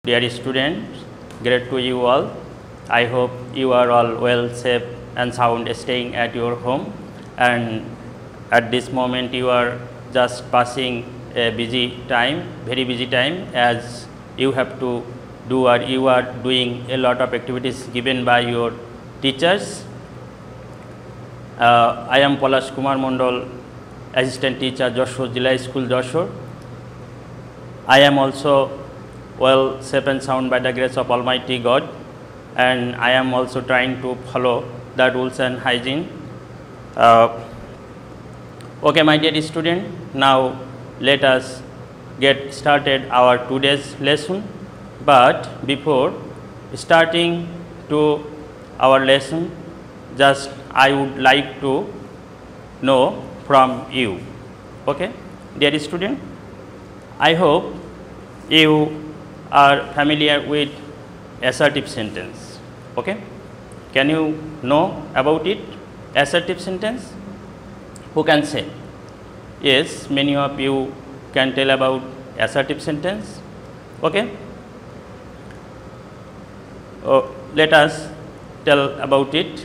Dear students, great to you all. I hope you are all well, safe and sound staying at your home, and at this moment you are just passing a busy time, very busy time, as you have to do or you are doing a lot of activities given by your teachers. I am Polash Kumar Mondol, Assistant Teacher, Joshore Jilla School, Joshore. I am also well, safe and sound by the grace of Almighty God, and I am also trying to follow the rules and hygiene. Okay, my dear student, now let us get started our today's lesson. But before starting to our lesson, just I would like to know from you. Okay, dear student, I hope you are familiar with assertive sentence. Okay, can you know about it? Assertive sentence, who can say? Yes, many of you can tell about assertive sentence. Okay, let us tell about it.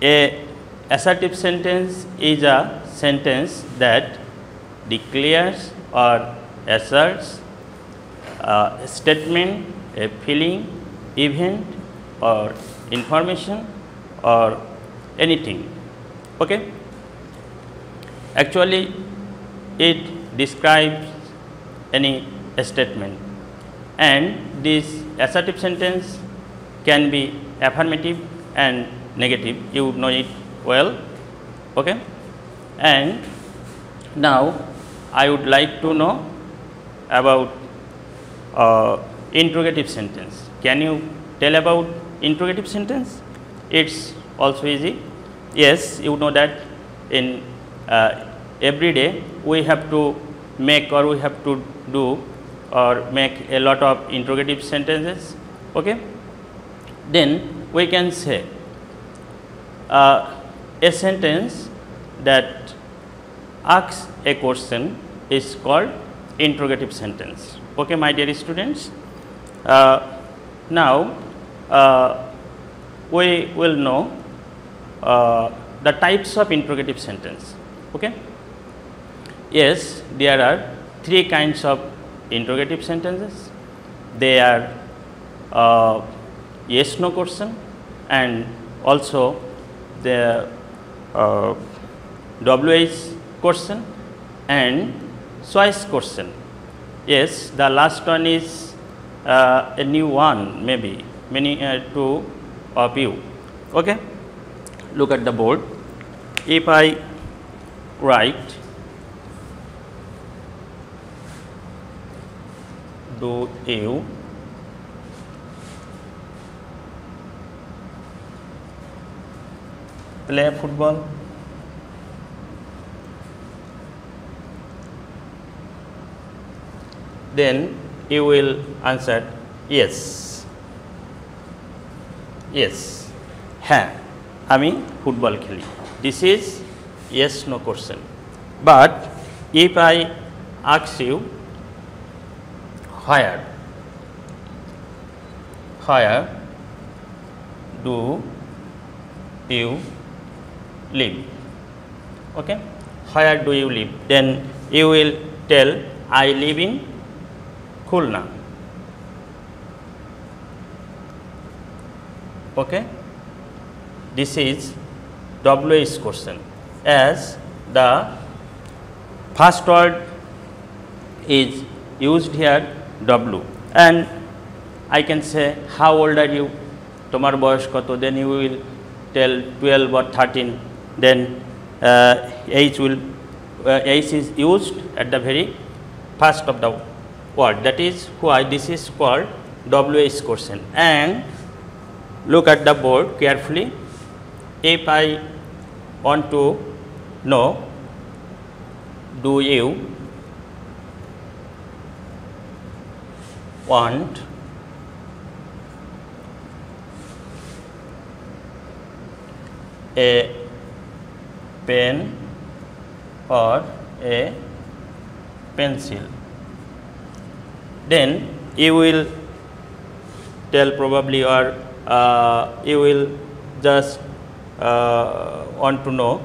A assertive sentence is a sentence that declares or asserts a statement, a feeling, event or information or anything. Okay? Actually, it describes any statement, and this assertive sentence can be affirmative and negative. You know it well. Okay? And now I would like to know about interrogative sentence. Can you tell about interrogative sentence? It's also easy. Yes, you know that in every day we have to make or we have to do or make a lot of interrogative sentences. Okay? Then we can say a sentence that asks a question is called interrogative sentence. Okay, my dear students, now we will know the types of interrogative sentence. Okay? Yes, there are three kinds of interrogative sentences. They are yes no question, and also the WH question and choice question. Yes, the last one is a new one, maybe many two of you. Okay, look at the board. If I write do you play football? Then you will answer yes. Yes. Ha. Ami football kheli. This is yes no question. But if I ask you where do you live? Okay. Where do you live? Then you will tell I live in Khulna. Okay. This is WH question, as the first word is used here W, and I can say how old are you? Tomar boyosh koto? Then you will tell 12 or 13. Then age is used at the very first of the word. That is why this is called WH question. And look at the board carefully. If I want to know do you want a pen or a pencil, then you will tell probably, or you will just want to know,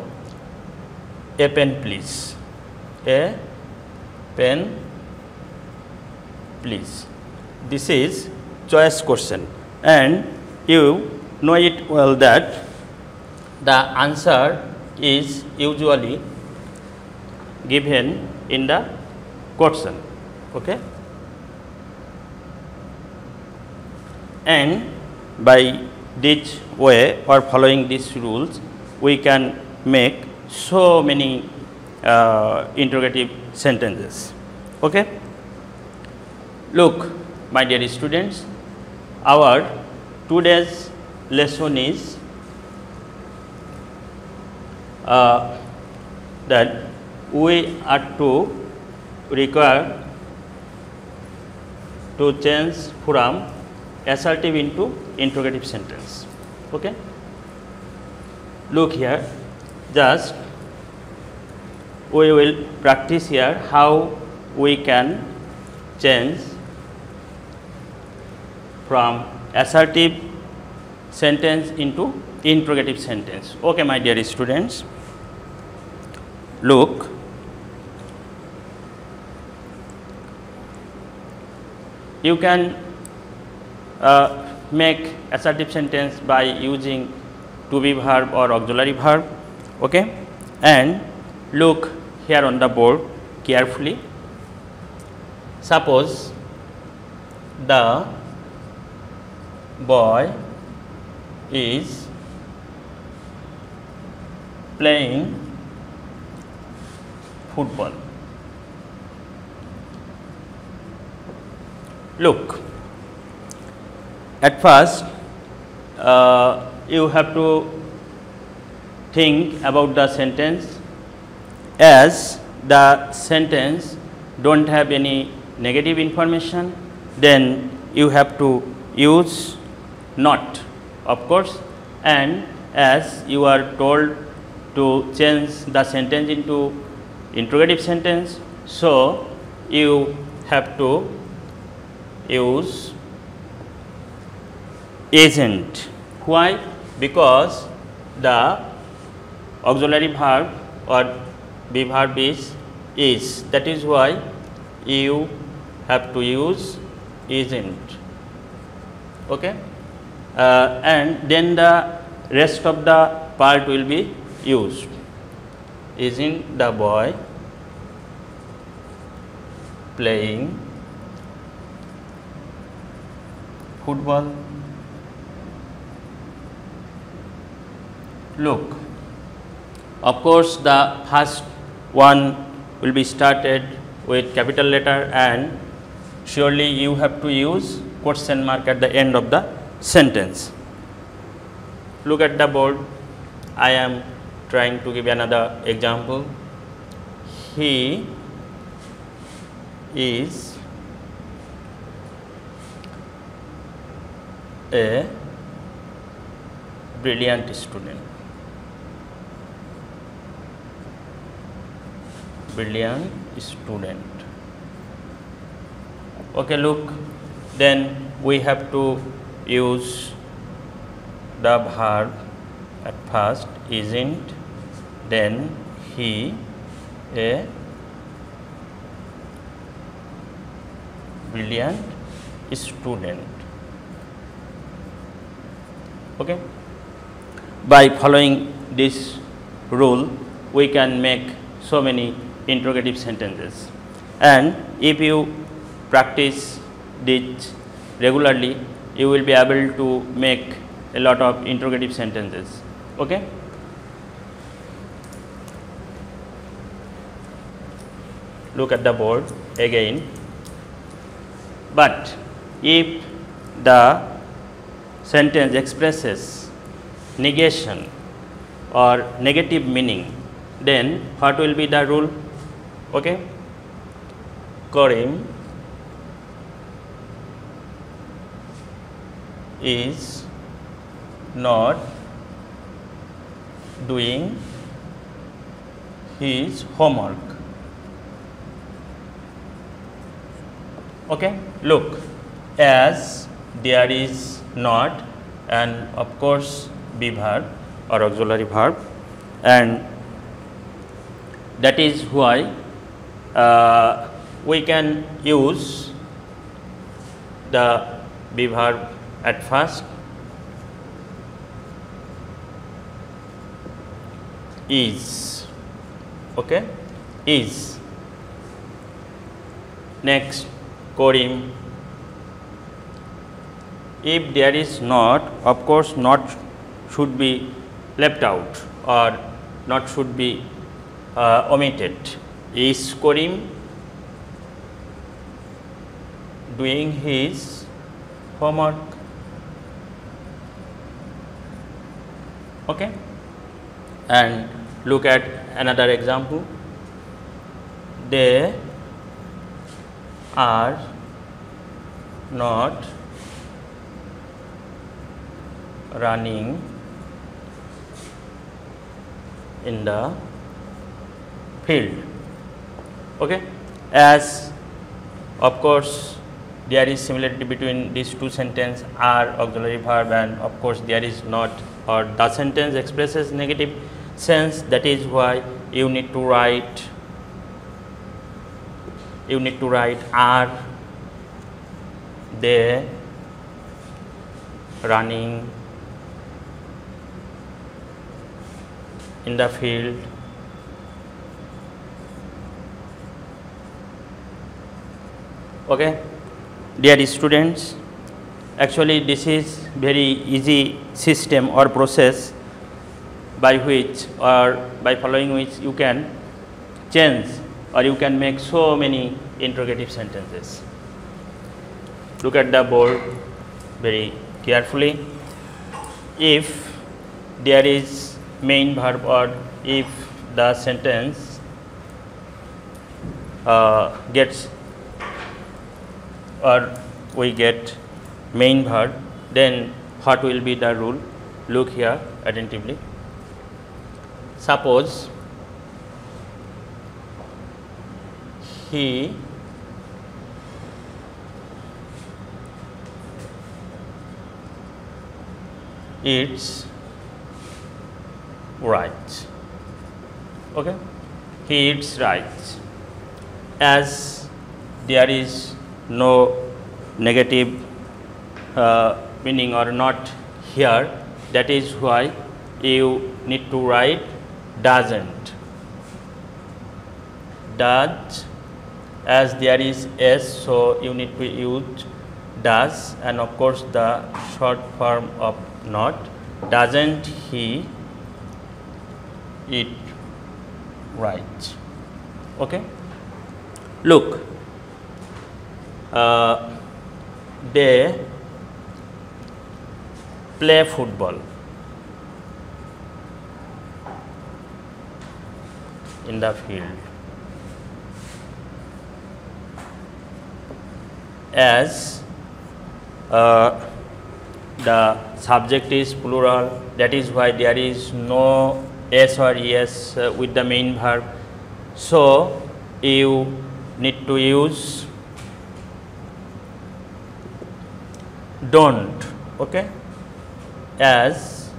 a pen please, a pen please. This is choice question, and you know it well that the answer is usually given in the question. Okay? And by this way or following these rules, we can make so many interrogative sentences. Okay? Look, my dear students, our today's lesson is that we are to require to change from assertive into interrogative sentence. Okay? Look here, just we will practice here how we can change from assertive sentence into interrogative sentence. Okay, my dear students, look, you can make assertive sentence by using to be verb or auxiliary verb. Okay? And look here on the board carefully. Suppose the boy is playing football. Look, at first you have to think about the sentence, as the sentence don't have any negative information, then you have to use not, of course, and as you are told to change the sentence into interrogative sentence, so you have to use isn't. Why? Because the auxiliary verb or be verb is, that is why you have to use isn't. Okay? And then the rest of the part will be used. Isn't the boy playing football? Look, of course, the first one will be started with capital letter, and surely you have to use question mark at the end of the sentence. Look at the board. I am trying to give another example. He is a brilliant student. Brilliant student. Okay, look, then we have to use the verb at first, isn't, then he a brilliant student. Okay? By following this rule, we can make so many interrogative sentences, and if you practice this regularly, you will be able to make a lot of interrogative sentences. Okay? Look at the board again. But if the sentence expresses negation or negative meaning, then what will be the rule? Okay? Karim is not doing his homework. Okay? Look, as there is not, and of course be verb or auxiliary verb, and that is why we can use the be verb at first. Is, okay, is. Next, Korim. If there is not, of course not should be left out or not should be omitted. Is Korim doing his homework? Okay. And look at another example. They are not running in the field. Okay. As of course there is similarity between these two sentences, are auxiliary verb, and of course there is not, or the sentence expresses negative sense. That is why you need to write are they running in the field. Okay, dear students, actually this is very easy system or process by which, or by following which, you can change or you can make so many interrogative sentences. Look at the board very carefully. If there is main verb, or if the sentence gets, or we get main verb, then what will be the rule? Look here attentively. Suppose he eats rice. Okay, he eats rice. As there is no negative meaning or not here, that is why you need to write doesn't. Does, as there is s, so you need to use does, and of course the short form of not. Doesn't he eat rice? Okay. Look, they play football in the field. As the subject is plural, that is why there is no s or es with the main verb. So you need to use don't. Okay, as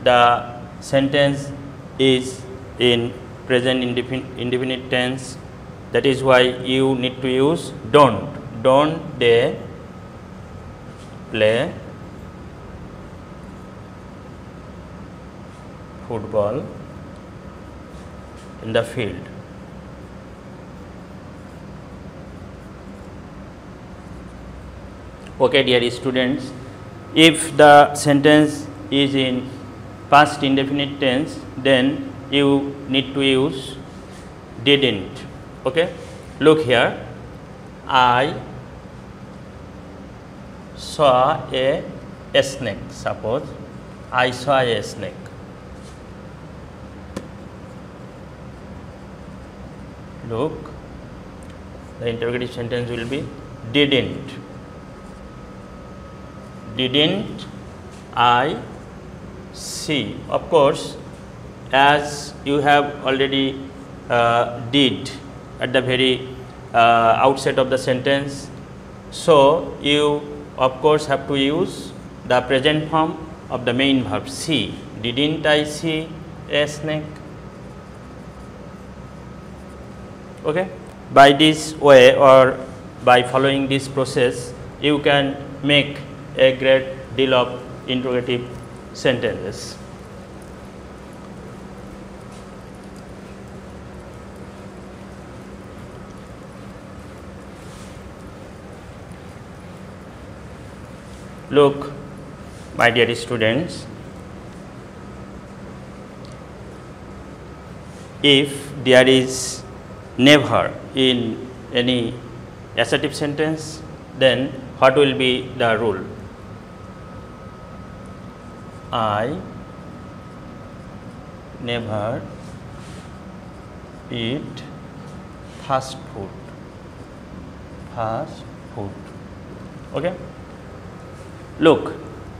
the sentence is in present indefinite tense, that is why you need to use don't. Don't they play football in the field? Okay, dear students, if the sentence is in past indefinite tense, then you need to use didn't. Okay, look here. I saw a snake. Suppose I saw a snake. Look, the interrogative sentence will be didn't. Didn't I see? Of course, as you have already did at the very outset of the sentence, So you of course have to use the present form of the main verb see. Didn't I see a snake? Okay. By this way or by following this process, you can make a great deal of interrogative sentences. Look, my dear students, if there is never in any assertive sentence, then what will be the rule? I never eat fast food. Fast food. Okay. Look,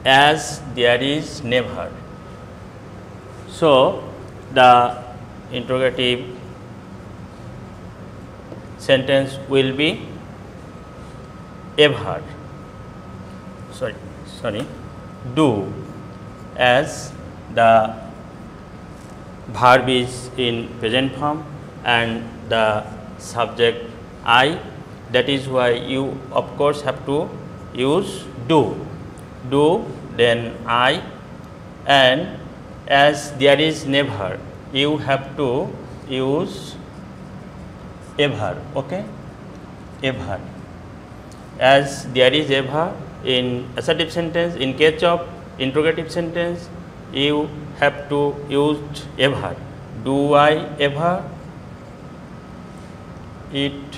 as there is never, so the interrogative sentence will be ever. Sorry, do, as the verb is in present form and the subject I. That is why you of course have to use do. Do, then I, and as there is never, you have to use ever. Okay, ever. As there is ever in assertive sentence, in case of interrogative sentence, you have to use ever. Do I ever eat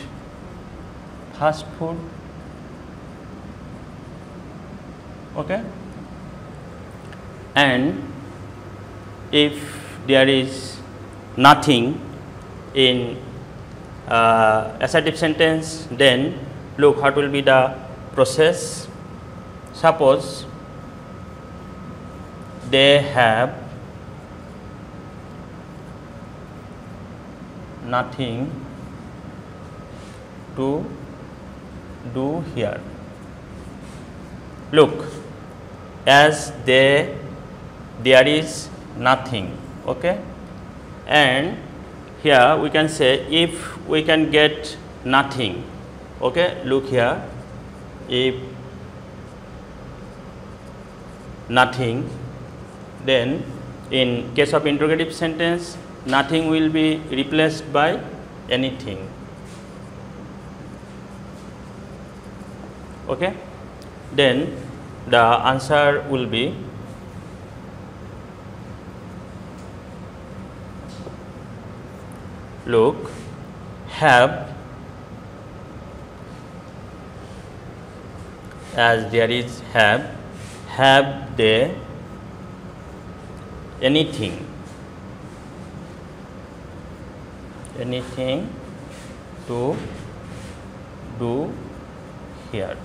fast food? Okay. And if there is nothing in assertive sentence, then look what will be the process. Suppose they have nothing to do here. Look, as there is nothing. Okay, and here we can say if we can get nothing. Okay, look here, if nothing, then in case of interrogative sentence, nothing will be replaced by anything. Okay, then the answer will be look, have, as there is have they anything to do here.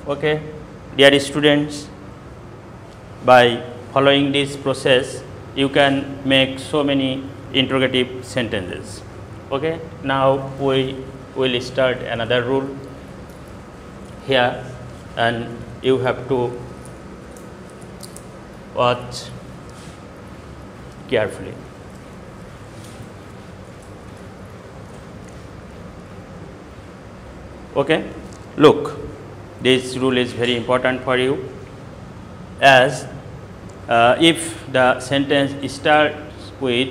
Okay, dear students, by following this process, you can make so many interrogative sentences. Okay, now we will start another rule here, and you have to watch carefully. Okay, look, this rule is very important for you, as if the sentence starts with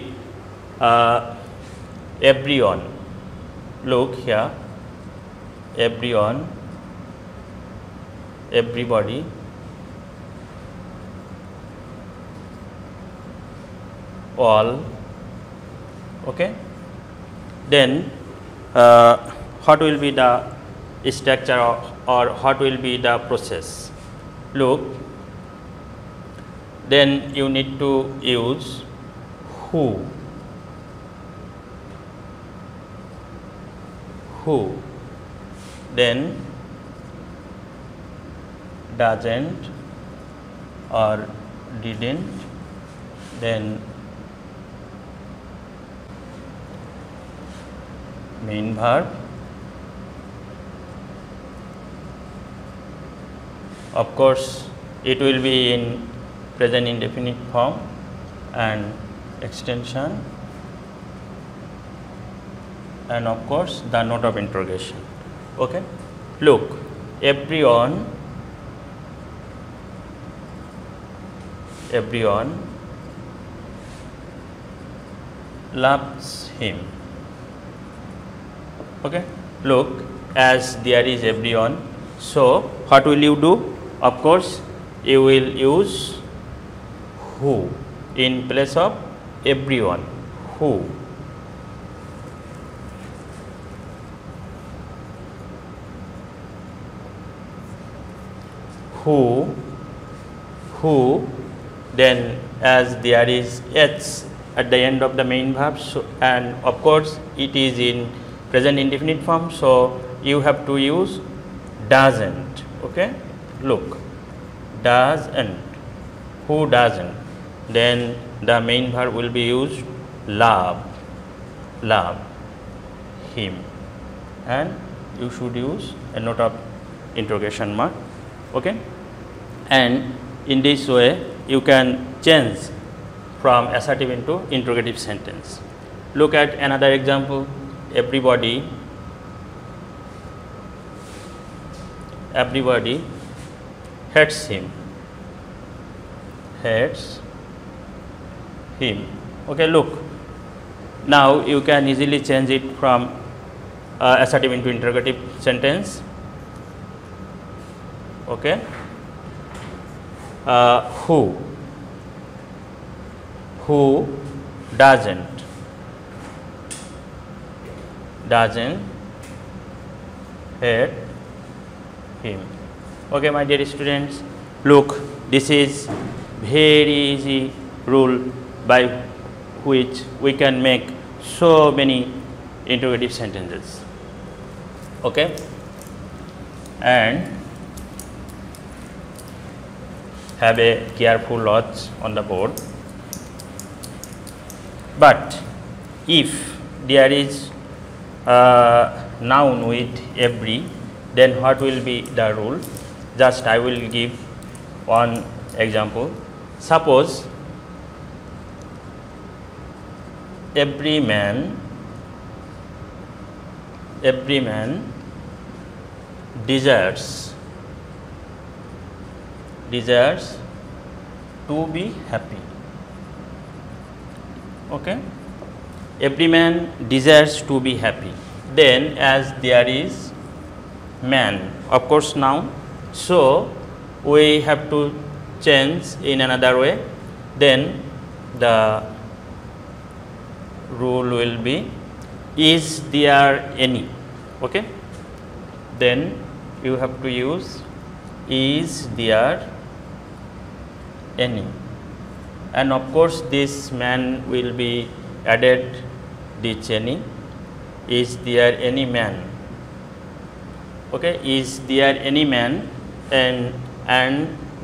everyone. Look here, everyone, everybody, all. Okay, then what will be the structure or what will be the process? Look, then you need to use who, then doesn't or didn't, then main verb, of course it will be in present indefinite form and extension, and of course the note of interrogation. Okay, look, everyone loves him. Okay, look, as there is everyone, so what will you do? Of course you will use who in place of everyone. Who. Then as there is h at the end of the main verb, so, and of course it is in present indefinite form, so you have to use doesn't. Okay, look, doesn't. Who doesn't? Then the main verb will be used love him, and you should use a note of interrogation mark. Okay, and in this way you can change from assertive into interrogative sentence. Look at another example. Everybody hates him. Okay, look, now you can easily change it from assertive into interrogative sentence. Okay, who doesn't hate him. Okay, my dear students, look, this is very easy rule by which we can make so many interrogative sentences. Okay, and have a careful watch on the board. But if there is a noun with every, then what will be the rule? Just I will give one example. Suppose every man desires to be happy. Okay, every man desires to be happy. Then as there is man, of course noun, so we have to change in another way. Then the rule will be, is there any? Okay, then you have to use is there any, and of course this man will be added this any. Is there any man? Okay, is there any man, and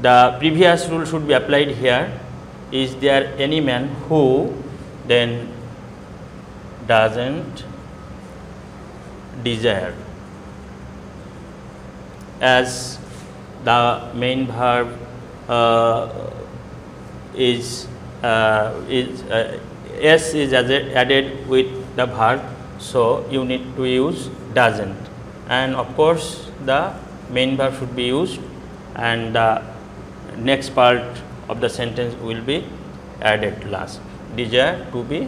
the previous rule should be applied here. Is there any man who then doesn't desire, as the main verb s is added with the verb, so you need to use doesn't, and of course the main verb should be used, and the next part of the sentence will be added last. Desire to be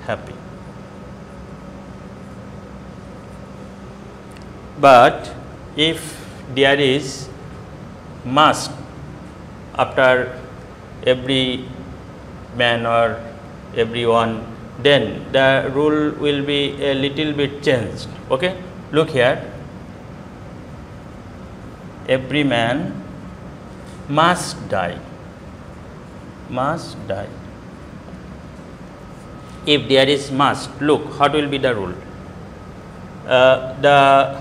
happy. But if there is must after every man or everyone, then the rule will be a little bit changed. Okay, look here, every man must die. If there is must, look, what will be the rule? The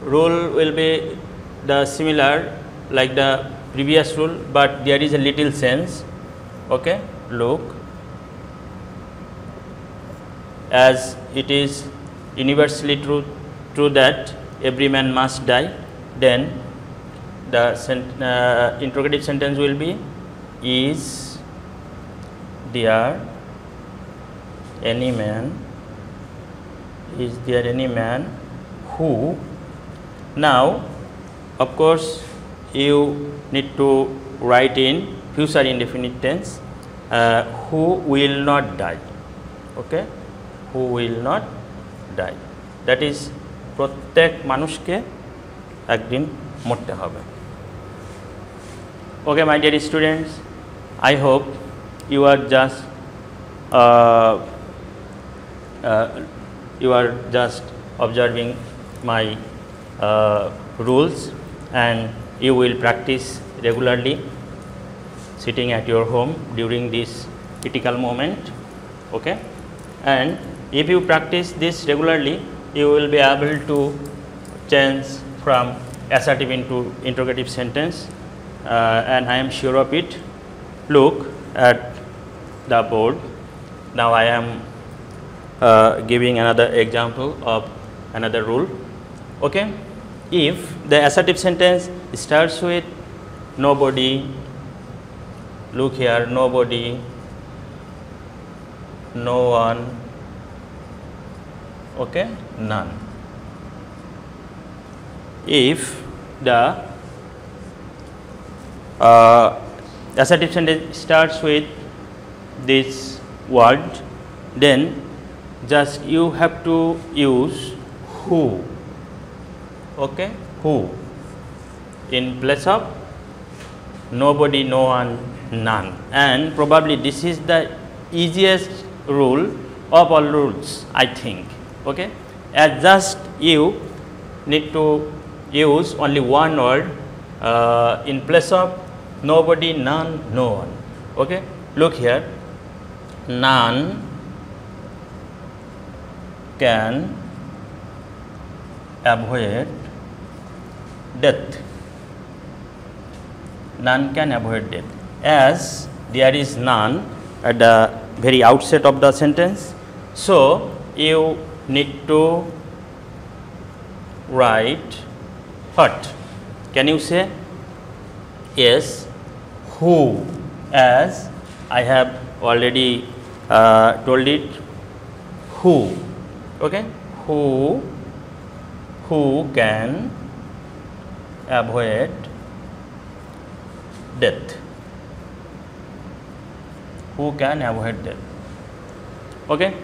rule will be the similar like the previous rule, but there is a little sense. Okay, look, as it is universally true that every man must die, then the interrogative sentence will be, is there any man, is there any man who. Now of course you need to write in future indefinite tense, who will not die, okay, who will not die, that is প্রত্যেক মানুষকে একদিন মরতে হবে। Okay, my dear students, I hope you are just observing my rules, and you will practice regularly sitting at your home during this critical moment, okay. And if you practice this regularly, you will be able to change from assertive into interrogative sentence, and I am sure of it. Look at the board. Now I am giving another example of another rule, okay. If the assertive sentence starts with nobody, look here, nobody, no one, okay, none. If the assertive sentence starts with this word, then just you have to use who, okay, who in place of nobody, no one, none. And probably this is the easiest rule of all rules, I think, okay. As just you need to use only one word in place of nobody, none, no one, okay. Look here, none can avoid death, none can avoid death. As there is none at the very outset of the sentence, so you need to write what? Can you say? Yes, who, as I have already told it, who, okay, who can avoid death, who can avoid death, okay.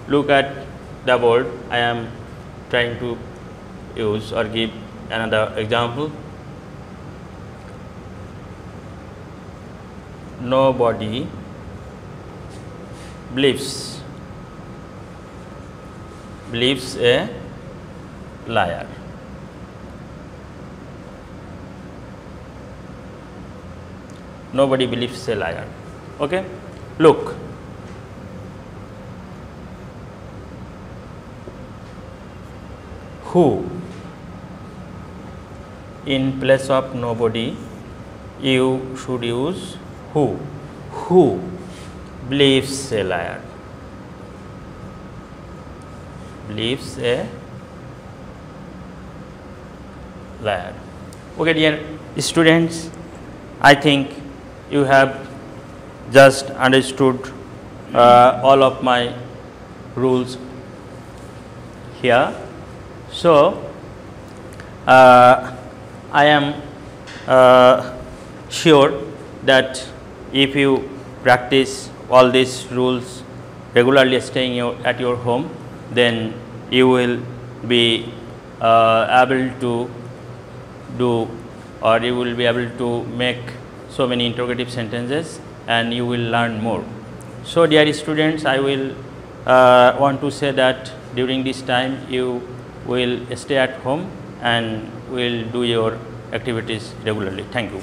Look at the board. I am trying to use or give another example. Nobody believes a liar, nobody believes a liar, okay. Look, who in place of nobody you should use who believes a liar, believes a liar, okay. Dear students, I think you have just understood all of my rules here. So I am sure that if you practice all these rules regularly staying at your home, then you will be able to do, or you will be able to make so many interrogative sentences, and you will learn more. So dear students, I will want to say that during this time you will stay at home and will do your activities regularly. Thank you.